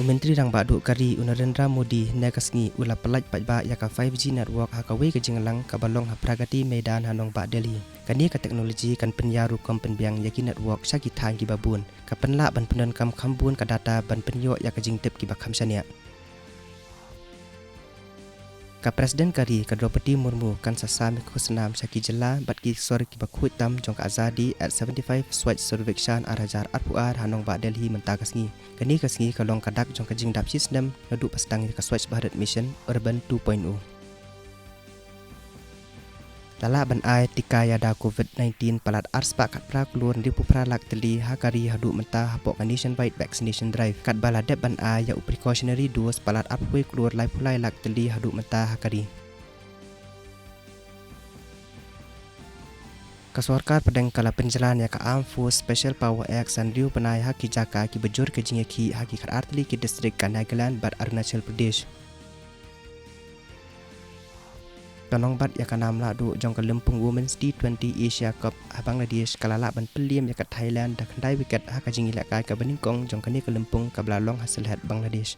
Menteri Rang Badu Kari Narendra Modi nekasngi ulah pelaj pajba yaka 5G network hakawe ke jinglang kabalong ha pragati medan hanong ba Delhi. Kani ka teknologi kan penyaru kom penbiang yaki network syaki thang ki babun. Ka penla ban penon kam khambun ka data ban penyo yaka jingtep ki bakham syania. Ka Presiden Kari ka Draupadi Murmu kan sasami ko senam syaki jela bat ki sor ki bakhut tam jong ka azadi at 75 swaj survekshan arajar arpuar hanong ba Delhi mentakasngi. Kani kasngi kalong kadak jong ka jingdap sistem nadu pastang ka Swachh Bharat Mission Urban 2.0. Lala ban ai tika yada COVID-19 palat arspa kat pra keluar di pupra teli hakari hadu mentah hapok nationwide vaccination drive kat baladep ban ai ya precautionary dose palat apwe keluar lai pulai teli hadu mentah hakari. Kasorkar pedang kala penjalan ya ka Armed Force Special Power Act sandiu penai haki jaka ki bejur ke jingeki haki kat artli ki distrik Nagaland bat Arunachal Pradesh. Kanong bat ya kanam la du jong ka Lempung Women's T20 Asia Cup ha Bangladesh kalala ban peliam ya kat Thailand dak handai wiket ha ka jingi la kai ka Beningkong jong ka ni ka Lempung ka Blalong hasil hat Bangladesh.